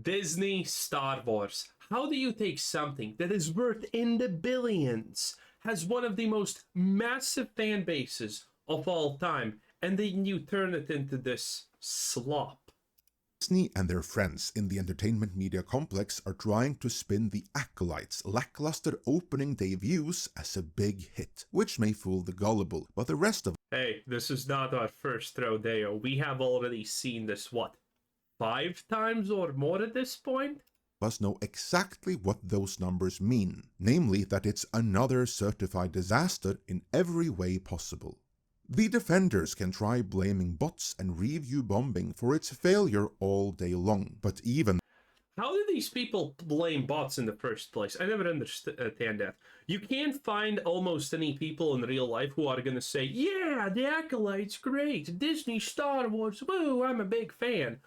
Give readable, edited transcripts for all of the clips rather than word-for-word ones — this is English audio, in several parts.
Disney Star Wars. How do you take something that is worth in the billions, has one of the most massive fan bases of all time, and then you turn it into this slop? Disney and their friends in the entertainment media complex are trying to spin the Acolyte's lackluster opening day views as a big hit, which may fool the gullible, but the rest of Hey, this is not our first rodeo. We have already seen this, what, 5 times or more at this point? us know exactly what those numbers mean, namely that it's another certified disaster in every way possible. The defenders can try blaming bots and review bombing for its failure all day long, but even How do these people blame bots in the first place? I never understand that. You can't find almost any people in real life who are gonna say, yeah, the Acolyte's great, Disney, Star Wars, woo, I'm a big fan.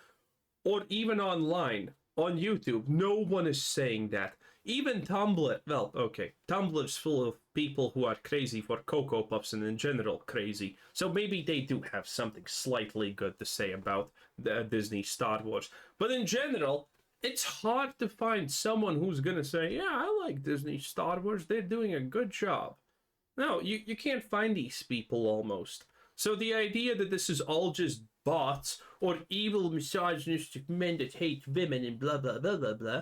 Or even online, on YouTube, no one is saying that. Even Tumblr, well, okay, Tumblr's full of people who are crazy for Cocoa Puffs and in general crazy, so maybe they do have something slightly good to say about the Disney Star Wars. But in general, it's hard to find someone who's gonna say, yeah, I like Disney Star Wars, they're doing a good job. No, you can't find these people almost. So the idea that this is all just bots or evil misogynistic men that hate women and blah blah blah blah blah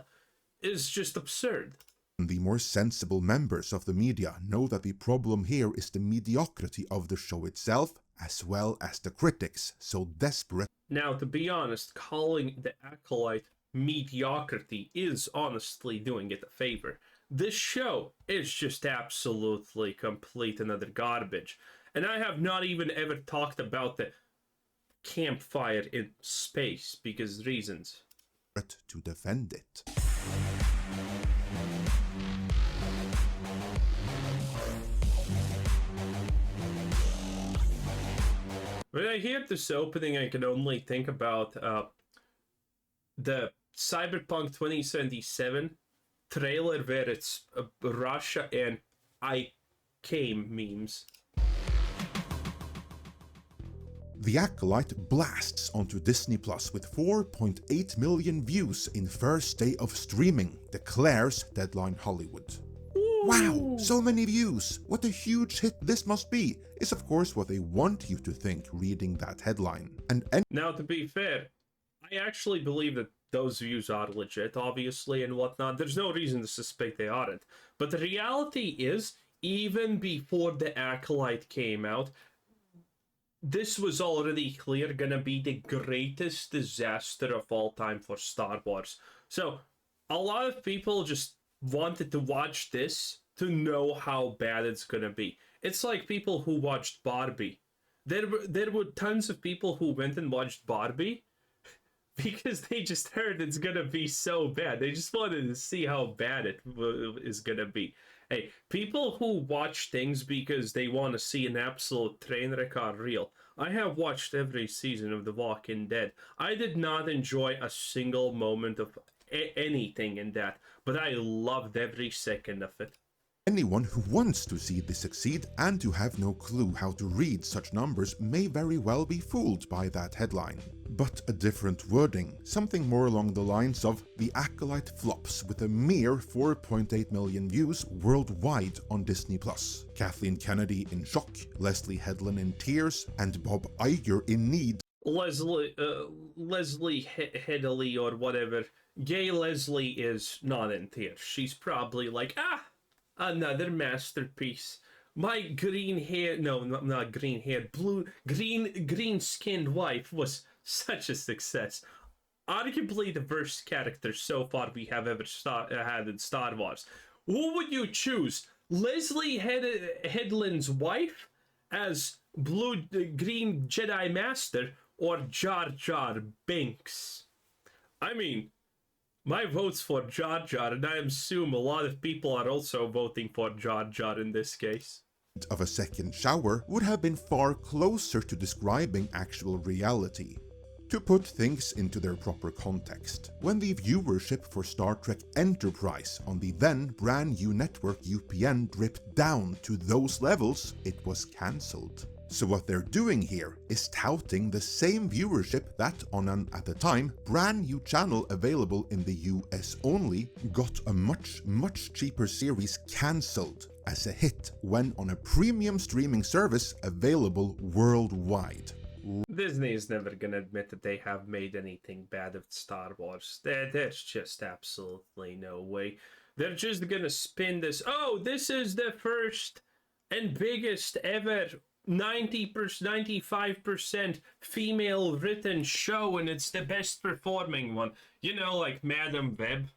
is just absurd. the more sensible members of the media know that the problem here is the mediocrity of the show itself, as well as the critics, so desperate. Now, to be honest, calling the Acolyte mediocrity is honestly doing it a favor. This show is just absolutely complete and utter garbage. And I have not even ever talked about the campfire in space because reasons. To defend it. When I hear this opening, I can only think about the Cyberpunk 2077 trailer where it's Russia and I came memes. The Acolyte blasts onto Disney Plus with 4.8 million views in first day of streaming, declares Deadline Hollywood. Wow, so many views! What a huge hit this must be, is of course what they want you to think reading that headline. And Now, to be fair, I actually believe that those views are legit, obviously, and whatnot. There's no reason to suspect they aren't. But the reality is, even before the Acolyte came out, this was already clear gonna be the greatest disaster of all time for Star Wars. So, a lot of people just wanted to watch this to know how bad it's gonna be. It's like people who watched Barbie. There were tons of people who went and watched Barbie because they just heard it's gonna be so bad. They just wanted to see how bad it is gonna be. Hey, people who watch things because they want to see an absolute train wreck are real. I have watched every season of The Walking Dead. I did not enjoy a single moment of anything in that, but I loved every second of it. anyone who wants to see this succeed and who have no clue how to read such numbers may very well be fooled by that headline. But a different wording, something more along the lines of The Acolyte flops with a mere 4.8 million views worldwide on Disney+. Kathleen Kennedy in shock, Leslie Headland in tears, and Bob Iger in need. Leslie Headley or whatever, gay Leslie is not in tears. She's probably like, another masterpiece. My green hair, no, not green hair, green skinned wife was such a success. Arguably the worst character so far we have ever had in Star Wars. Who would you choose? Leslie Headland's wife as green Jedi Master or Jar Jar Binks? I mean, my vote's for Jar Jar, and I assume a lot of people are also voting for Jar Jar in this case. Of a second shower would have been far closer to describing actual reality. To put things into their proper context, when the viewership for Star Trek Enterprise on the then brand new network UPN dripped down to those levels, it was cancelled. So what they're doing here is touting the same viewership that on an, at the time, brand new channel available in the US only, got a much cheaper series cancelled as a hit when on a premium streaming service available worldwide. Disney is never gonna admit that they have made anything bad of Star Wars. There's just absolutely no way. They're just gonna spin this, oh, this is the first and biggest ever 90%, 95% female written show, and it's the best performing one. You know, like Madam Web.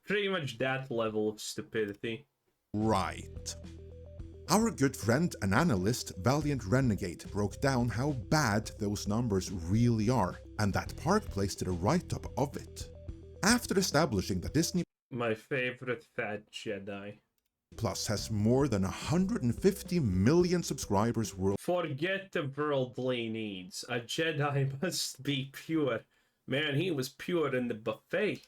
Pretty much that level of stupidity. Right. Our good friend and analyst Valiant Renegade broke down how bad those numbers really are, and that Park Place did a write-up of it. After establishing that Disney My favorite fat Jedi. Plus has more than 150 million subscribers worldwide. Forget the worldly needs. A Jedi must be pure. Man, he was pure in the buffet.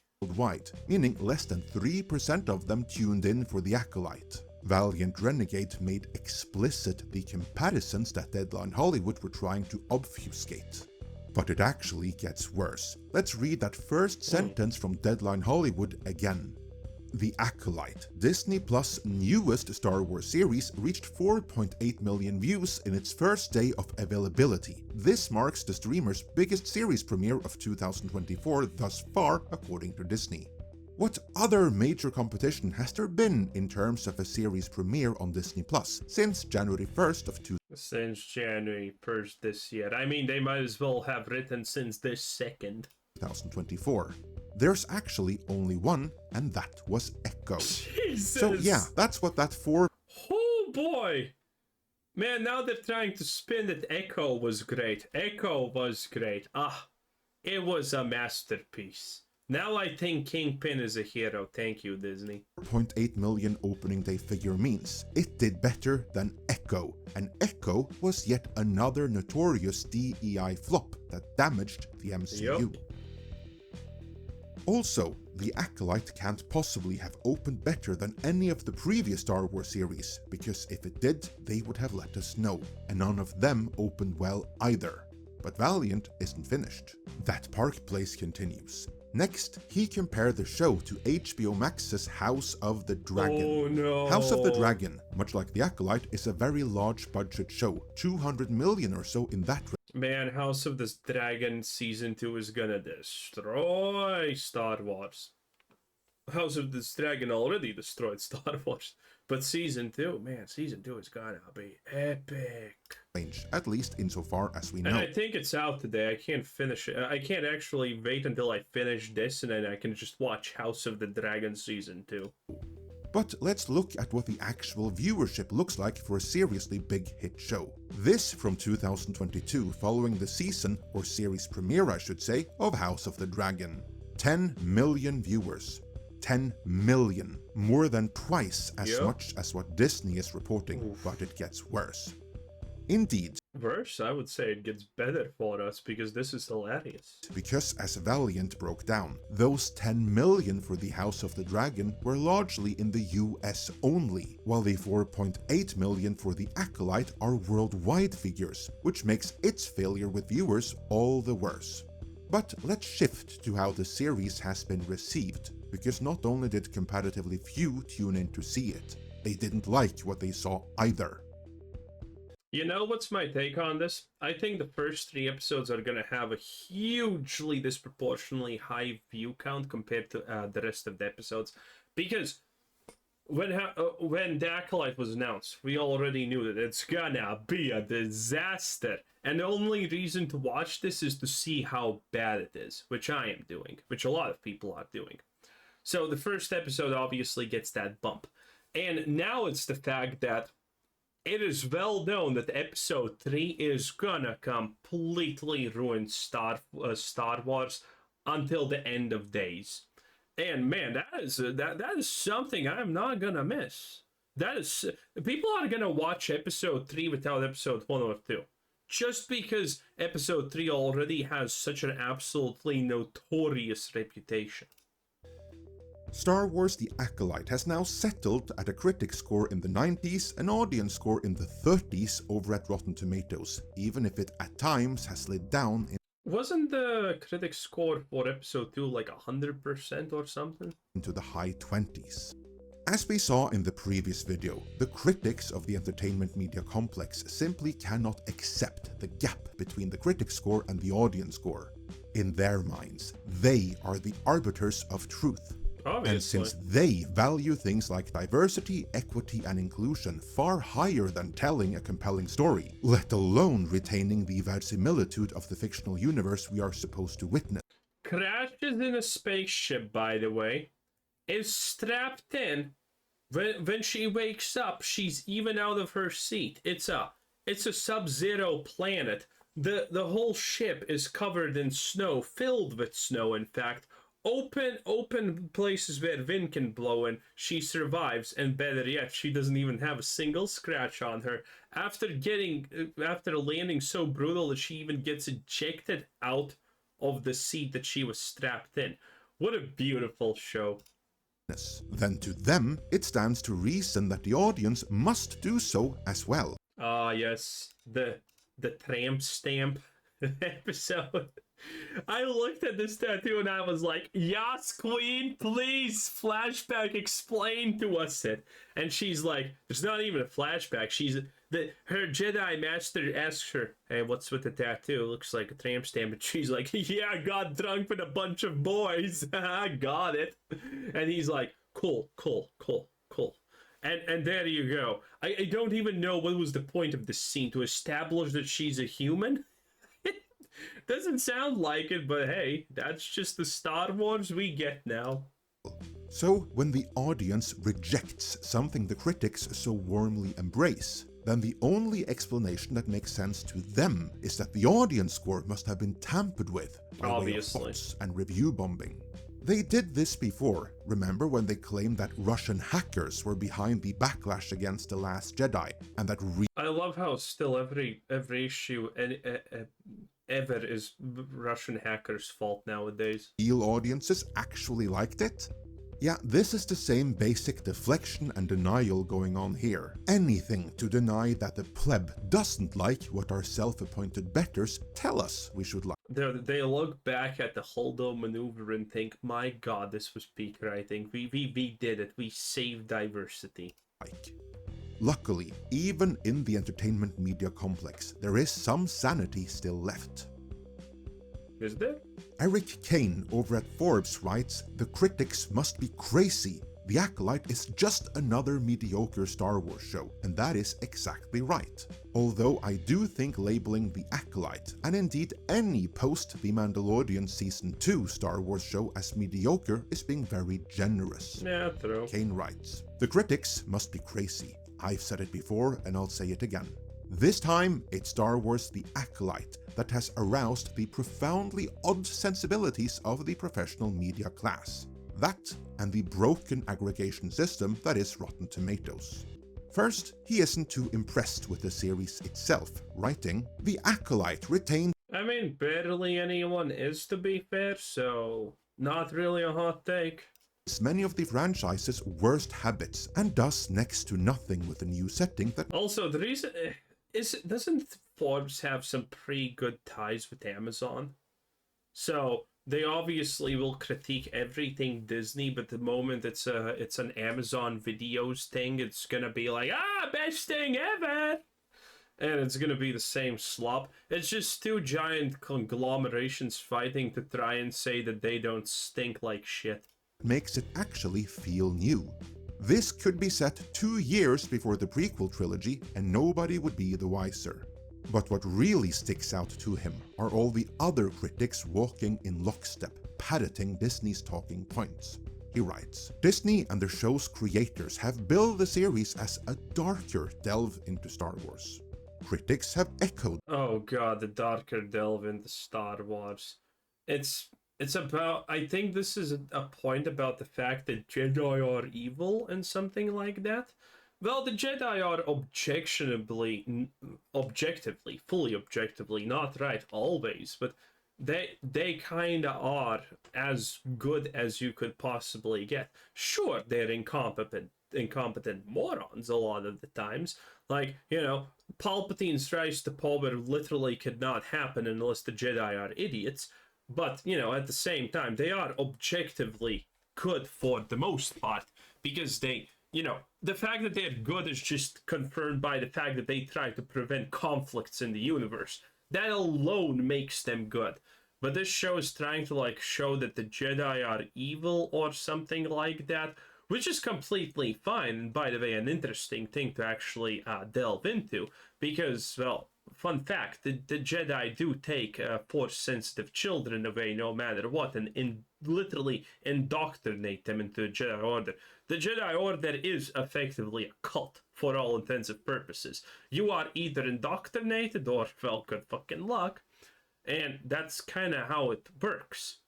Meaning less than 3% of them tuned in for the Acolyte. Valiant Renegade made explicit the comparisons that Deadline Hollywood were trying to obfuscate. But it actually gets worse. Let's read that first sentence from Deadline Hollywood again. The Acolyte, Disney Plus' newest Star Wars series, reached 4.8 million views in its first day of availability. This marks the streamer's biggest series premiere of 2024 thus far, according to Disney. What other major competition has there been in terms of a series premiere on Disney Plus since January 1st of Since January 1st this year. I mean, they might as well have written since this second. 2024? There's actually only one, and that was Echo. Jesus! So yeah, that's what that Oh boy! Man, now they're trying to spin that Echo was great. Echo was great. Ah, it was a masterpiece. Now I think Kingpin is a hero. Thank you, Disney. 4.8 million opening day figure means it did better than Echo, and Echo was yet another notorious DEI flop that damaged the MCU. Yep. Also, the Acolyte can't possibly have opened better than any of the previous Star Wars series, because if it did, they would have let us know, and none of them opened well either. But Valiant isn't finished. That Park Place continues. Next, he compared the show to HBO Max's House of the Dragon. Oh no! House of the Dragon, much like The Acolyte, is a very large budget show, 200 million or so in that range. Man, House of the Dragon Season 2 is gonna destroy Star Wars. House of the Dragon already destroyed Star Wars. But Season 2, man, Season 2 is gonna be epic. At least insofar as we know. And I think it's out today. I can't finish it. I can't actually wait until I finish this and then I can just watch House of the Dragon Season 2. But let's look at what the actual viewership looks like for a seriously big hit show. This from 2022, following the season, or series premiere I should say, of House of the Dragon. 10 million viewers. 10 million. More than twice as much as what Disney is reporting, but it gets worse. Indeed. Worse? I would say it gets better for us because this is hilarious. Because as Valiant broke down, those 10 million for the House of the Dragon were largely in the US only, while the 4.8 million for the Acolyte are worldwide figures, which makes its failure with viewers all the worse. But let's shift to how the series has been received, because not only did comparatively few tune in to see it, they didn't like what they saw either. You know what's my take on this? I think the first 3 episodes are gonna have a hugely disproportionately high view count compared to the rest of the episodes, because when the Acolyte was announced, we already knew that it's gonna be a disaster, and the only reason to watch this is to see how bad it is, which I am doing, which a lot of people are doing. So the first episode obviously gets that bump, and now it's the fact that it is well known that episode 3 is gonna completely ruin Star Wars until the end of days. And man, that is something I'm not gonna miss. That is, people are gonna watch episode 3 without episode 1 or 2. Just because episode 3 already has such an absolutely notorious reputation. Star Wars The Acolyte has now settled at a critic score in the 90s and audience score in the 30s over at Rotten Tomatoes, even if it at times has slid down Wasn't the critic score for episode 2 like 100% or something? into the high 20s. As we saw in the previous video, the critics of the entertainment media complex simply cannot accept the gap between the critic score and the audience score. In their minds, they are the arbiters of truth. Obviously. And since they value things like diversity, equity, and inclusion far higher than telling a compelling story, let alone retaining the verisimilitude of the fictional universe we are supposed to witness. Crashes in a spaceship, by the way, is strapped in. When she wakes up, she's even out of her seat. It's a sub-zero planet. The whole ship is covered in snow, filled with snow, in fact. Open places where wind can blow in. She survives, and better yet, she doesn't even have a single scratch on her. After landing so brutal that she even gets ejected out of the seat that she was strapped in. What a beautiful show. Then to them, it stands to reason that the audience must do so as well. Ah, yes, the tramp stamp episode. I looked at this tattoo and I was like, "Yes, queen, please, flashback, explain to us it." And she's like, "There's not even a flashback." Her Jedi master asks her, "Hey, what's with the tattoo? It looks like a tramp stamp." And she's like, "Yeah, I got drunk with a bunch of boys. I got it." And he's like, "Cool. And there you go. I don't even know what was the point of this scene, to establish that she's a human? Doesn't sound like it, but hey, that's just the Star Wars we get now. So, when the audience rejects something the critics so warmly embrace, then the only explanation that makes sense to them is that the audience score must have been tampered with by way of bots and review bombing. They did this before. Remember when they claimed that Russian hackers were behind the backlash against The Last Jedi, and that I love how still every issue ever is Russian hackers' fault nowadays. Real audiences actually liked it? Yeah, this is the same basic deflection and denial going on here. Anything to deny that the pleb doesn't like what our self-appointed betters tell us we should like. They look back at the Holdo maneuver and think, "My god, this was peak writing. We did it. We saved diversity." Luckily, even in the entertainment media complex, there is some sanity still left. Is there? Eric Kane over at Forbes writes, "The critics must be crazy. The Acolyte is just another mediocre Star Wars show," and that is exactly right. Although I do think labeling The Acolyte, and indeed any post-The Mandalorian Season 2 Star Wars show as mediocre is being very generous. Yeah, true. Kane writes, "The critics must be crazy. I've said it before and I'll say it again. This time, it's Star Wars The Acolyte that has aroused the profoundly odd sensibilities of the professional media class. That and the broken aggregation system that is Rotten Tomatoes." First, he isn't too impressed with the series itself, writing, "The Acolyte retained..." I mean, barely anyone is, to be fair, so not really a hot take. "Many of the franchise's worst habits and does next to nothing with the new setting that..." Also, the reason is, doesn't Forbes have some pretty good ties with Amazon? So they obviously will critique everything Disney, but the moment it's an Amazon videos thing, it's gonna be like, best thing ever, and it's gonna be the same slop. It's just two giant conglomerations fighting to try and say that they don't stink like shit. Makes it actually feel new. This could be set 2 years before the prequel trilogy and nobody would be the wiser. But what really sticks out to him are all the other critics walking in lockstep, parroting Disney's talking points. He writes, "Disney and the show's creators have billed the series as a darker delve into Star Wars. Critics have echoed..." Oh god, the darker delve into Star Wars. It's about, I think this is a point about the fact that Jedi are evil and something like that. Well, the Jedi are objectively, fully objectively, not right always, but they kind of are as good as you could possibly get. Sure, they're incompetent morons a lot of the times. Like, Palpatine's rise to power literally could not happen unless the Jedi are idiots. But, at the same time, they are objectively good for the most part because the fact that they're good is just confirmed by the fact that they try to prevent conflicts in the universe. That alone makes them good. But this show is trying to show that the Jedi are evil or something like that, which is completely fine. And by the way, an interesting thing to actually delve into, because, well, fun fact, the Jedi do take Force-sensitive children away no matter what, and literally indoctrinate them into the Jedi Order. The Jedi Order is effectively a cult for all intents and purposes. You are either indoctrinated or, well, good fucking luck. And that's kind of how it works.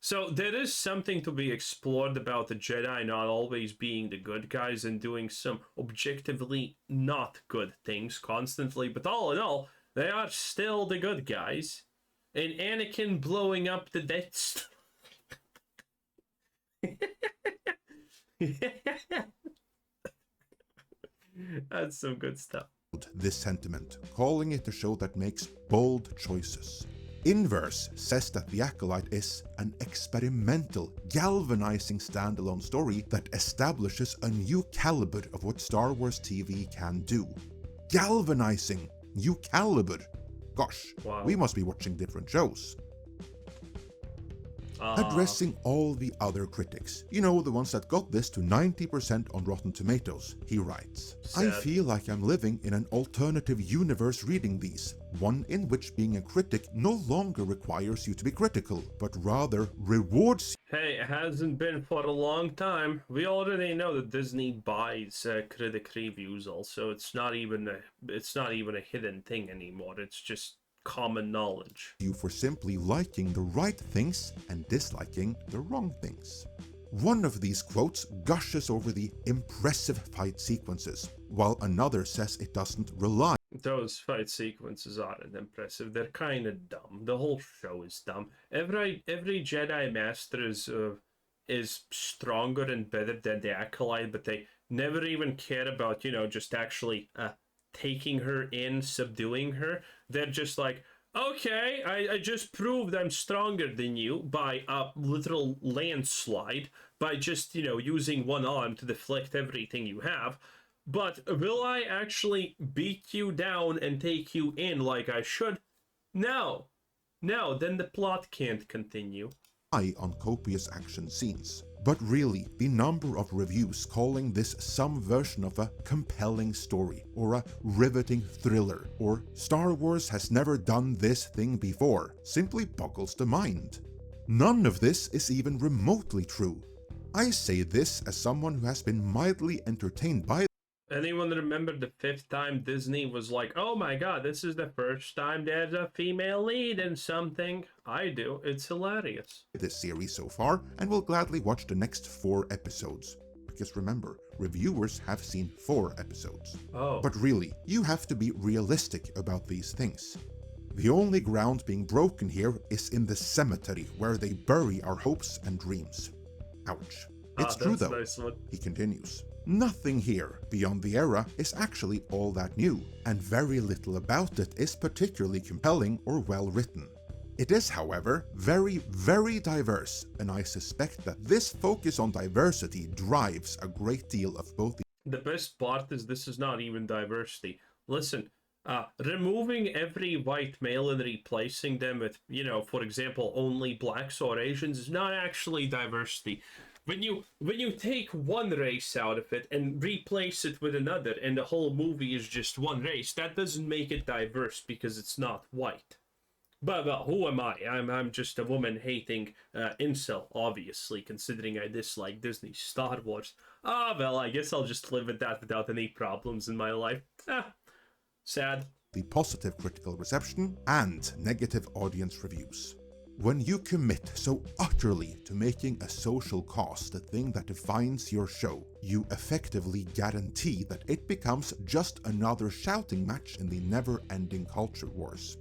So there is something to be explored about the Jedi not always being the good guys and doing some objectively not good things constantly. But all in all, they are still the good guys. And Anakin blowing up the Death Star. That's some good stuff. This sentiment, calling it a show that makes bold choices. Inverse says that The Acolyte is an experimental, galvanizing standalone story that establishes a new caliber of what Star Wars TV can do. Galvanizing, new caliber. Gosh, wow. We must be watching different shows. Addressing all the other critics, the ones that got this to 90% on Rotten Tomatoes, he writes, Sad. I feel like I'm living in an alternative universe reading these, one in which being a critic no longer requires you to be critical, but rather rewards. Hey, it hasn't been for a long time. We already know that Disney buys critic reviews also. It's not even a hidden thing anymore. It's just common knowledge. You for simply liking the right things and disliking the wrong things. One of these quotes gushes over the impressive fight sequences, while another says it doesn't rely. Those fight sequences aren't impressive. They're kind of dumb. The whole show is dumb. Every Jedi Master is stronger and better than the Acolyte, but they never even care about, just actually taking her in, subduing her. They're just like, okay, I just proved I'm stronger than you by a literal landslide, by just, using one arm to deflect everything you have. But will I actually beat you down and take you in like I should? No. No, then the plot can't continue. On copious action scenes. But really, the number of reviews calling this some version of a compelling story, or a riveting thriller, or Star Wars has never done this thing before, simply boggles the mind. None of this is even remotely true. I say this as someone who has been mildly entertained by. Anyone remember the 5th time Disney was like, oh my god, this is the first time there's a female lead in something? I do. It's hilarious. This series so far, and will gladly watch the next 4 episodes. Because remember, reviewers have seen 4 episodes. Oh. But really, you have to be realistic about these things. The only ground being broken here is in the cemetery where they bury our hopes and dreams. Ouch. It's true though, nice one. He continues. Nothing here, beyond the era, is actually all that new, and very little about it is particularly compelling or well written. It is, however, very, very diverse, and I suspect that this focus on diversity drives a great deal of both. The best part is this is not even diversity. Listen, removing every white male and replacing them with, for example, only blacks or Asians is not actually diversity. When you take one race out of it and replace it with another, and the whole movie is just one race, that doesn't make it diverse because it's not white. But well, who am I? I'm just a woman-hating incel, obviously, considering I dislike Disney Star Wars. Well, I guess I'll just live with that without any problems in my life. Sad. The positive critical reception and negative audience reviews. When you commit so utterly to making a social cause the thing that defines your show, you effectively guarantee that it becomes just another shouting match in the never-ending culture wars.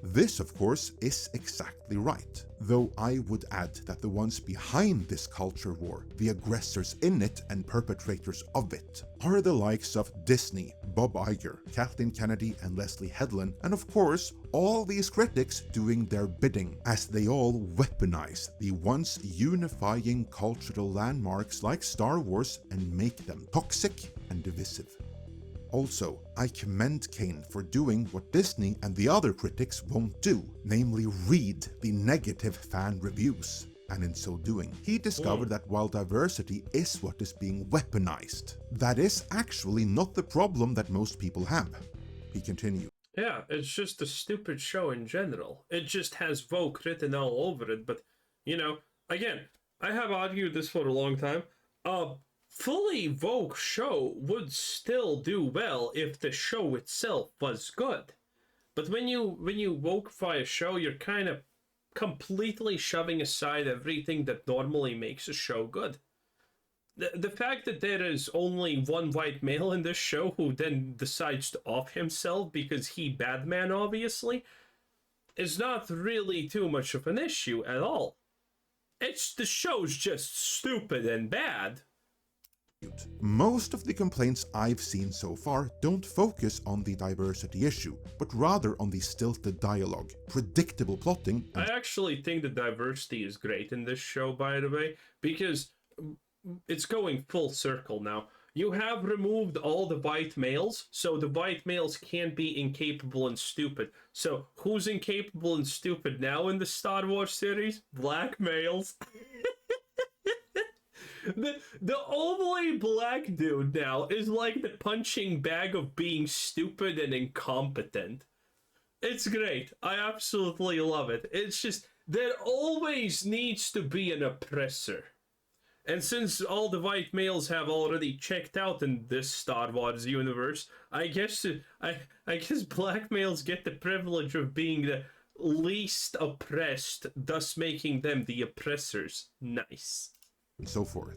This, of course, is exactly right, though I would add that the ones behind this culture war, the aggressors in it and perpetrators of it, are the likes of Disney, Bob Iger, Kathleen Kennedy and Leslie Headland, and of course, all these critics doing their bidding, as they all weaponize the once unifying cultural landmarks like Star Wars and make them toxic and divisive. Also, I commend Kane for doing what Disney and the other critics won't do, namely read the negative fan reviews. And in so doing, he discovered that while diversity is what is being weaponized, that is actually not the problem that most people have. He continued. Yeah, it's just a stupid show in general. It just has woke written all over it, but, you know, again, I have argued this for a long time. Fully woke show would still do well if the show itself was good. But when you wokeify a show, you're kind of completely shoving aside everything that normally makes a show good. The fact that there is only one white male in this show who then decides to off himself because he bad man, obviously, is not really too much of an issue at all. It's the show's just stupid and bad. Most of the complaints I've seen so far don't focus on the diversity issue, but rather on the stilted dialogue, predictable plotting, I actually think the diversity is great in this show, by the way, because it's going full circle now. You have removed all the white males, so the white males can't be incapable and stupid. So who's incapable and stupid now in the Star Wars series? Black males. The only black dude now is like the punching bag of being stupid and incompetent. It's great. I absolutely love it. It's just, there always needs to be an oppressor. And since all the white males have already checked out in this Star Wars universe, I guess black males get the privilege of being the least oppressed, thus making them the oppressors. Nice. and so forth.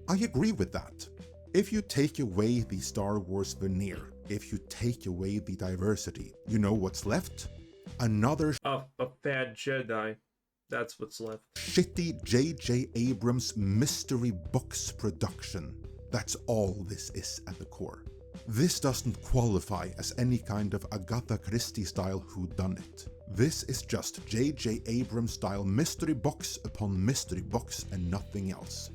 I agree with that. If you take away the Star Wars veneer, if you take away the diversity, you know what's left? Another A bad Jedi. That's what's left. shitty J.J. Abrams mystery box production. That's all this is at the core. This doesn't qualify as any kind of Agatha Christie style whodunit. This is just J.J. Abrams style mystery box upon mystery box and nothing else.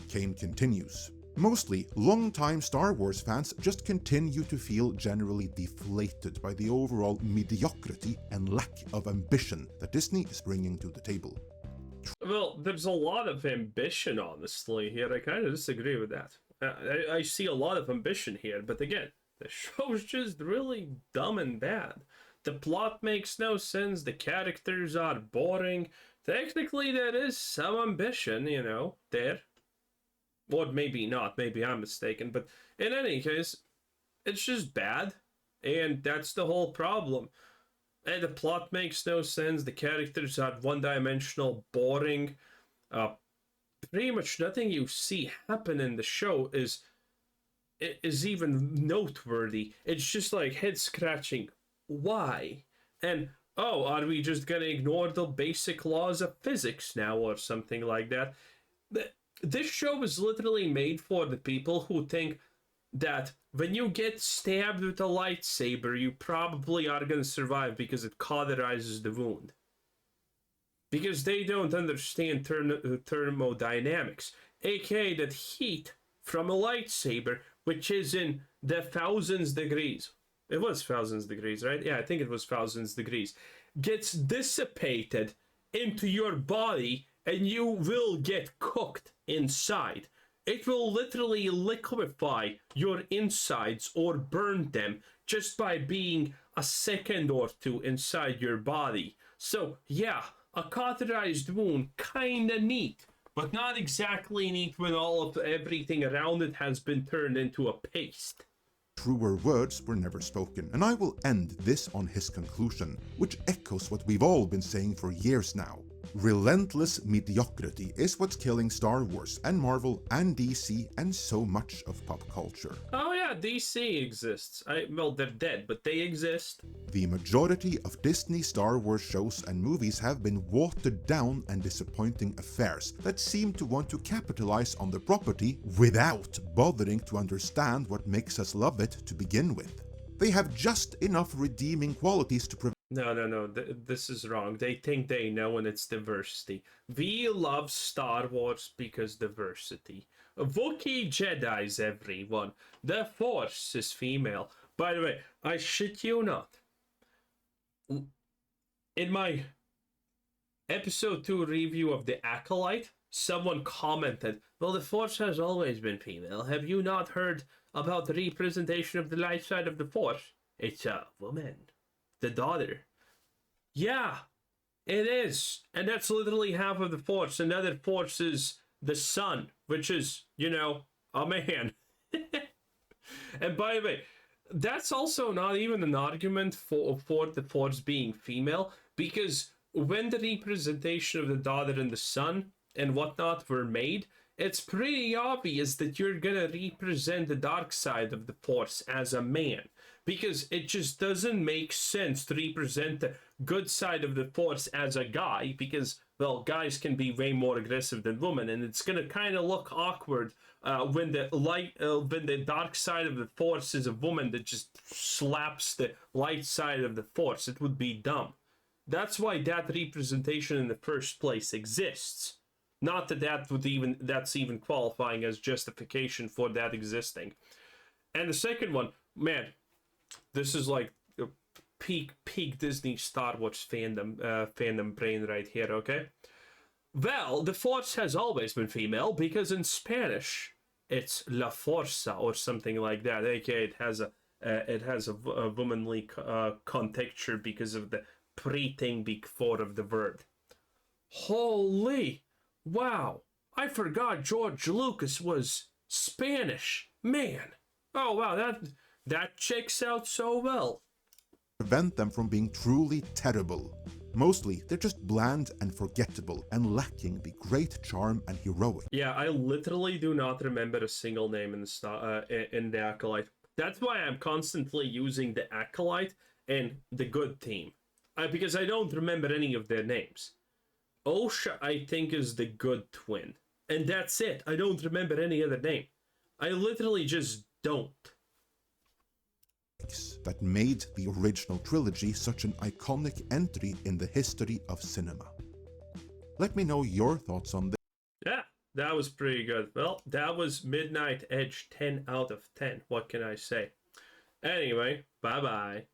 Kane continues. Mostly, long-time Star Wars fans just continue to feel generally deflated by the overall mediocrity and lack of ambition that Disney is bringing to the table. Well, there's a lot of ambition, honestly, here. I kind of disagree with that. I see a lot of ambition here, but again, the show's just really dumb and bad. The plot makes no sense, the characters are boring. Technically, there is some ambition, you know, there. Or maybe not, maybe I'm mistaken, but in any case, it's just bad, and that's the whole problem. And the plot makes no sense, the characters are one-dimensional, boring. Pretty much nothing you see happen in the show is even noteworthy. It's just like head-scratching. Why? And, oh, are we just gonna ignore the basic laws of physics now, or something like that? This show is literally made for the people who think that when you get stabbed with a lightsaber, you probably are going to survive because it cauterizes the wound. Because they don't understand thermodynamics, aka that heat from a lightsaber, which is in the thousands degrees. It was thousands degrees, right? Yeah, I think it was thousands degrees. Gets dissipated into your body and you will get cooked inside. It will literally liquefy your insides or burn them just by being a second or two inside your body. So yeah, a cauterized wound, kinda neat, but not exactly neat when all of everything around it has been turned into a paste. Truer words were never spoken, and I will end this on his conclusion, which echoes what we've all been saying for years now. Relentless mediocrity is what's killing Star Wars and Marvel and DC and so much of pop culture. Oh yeah, DC exists. Well, they're dead, but they exist. The majority of Disney Star Wars shows and movies have been watered down and disappointing affairs that seem to want to capitalize on the property without bothering to understand what makes us love it to begin with. They have just enough redeeming qualities to prevent. No. This is wrong. They think they know, and it's diversity. We love Star Wars because diversity. Wookiee Jedis, everyone. The Force is female. By the way, I shit you not. In my episode 2 review of the Acolyte, someone commented, well, the Force has always been female. Have you not heard about the representation of the light side of the Force? It's a woman. The daughter. Yeah, it is. And that's literally half of the Force. Another Force is the Son, which is, you know, a man. And by the way, that's also not even an argument for the Force being female, because when the representation of the daughter and the son and whatnot were made, it's pretty obvious that you're gonna represent the dark side of the Force as a man, because it just doesn't make sense to represent the good side of the Force as a guy, because, well, guys can be way more aggressive than women, and it's gonna kind of look awkward when the dark side of the Force is a woman that just slaps the light side of the Force. It would be dumb. That's why that representation in the first place exists. Not that that's even qualifying as justification for that existing. And the second one, man, this is like a peak Disney Star Wars fandom brain right here, okay? Well, the Force has always been female because in Spanish it's La Forza or something like that. aka it has a womanly contexture because of the pre-thing before of the word. Holy, wow! I forgot George Lucas was Spanish, man. Oh wow, that checks out so well. Prevent them from being truly terrible. Mostly, they're just bland and forgettable and lacking the great charm and heroic. Yeah, I literally do not remember a single name in the Acolyte. That's why I'm constantly using the Acolyte and the Good Team. Because I don't remember any of their names. Osha, I think, is the Good Twin. And that's it. I don't remember any other name. I literally just don't. That made the original trilogy such an iconic entry in the history of cinema. Let me know your thoughts on this. Yeah, that was pretty good. Well, that was Midnight Edge 10 out of 10. What can I say? Anyway, bye-bye.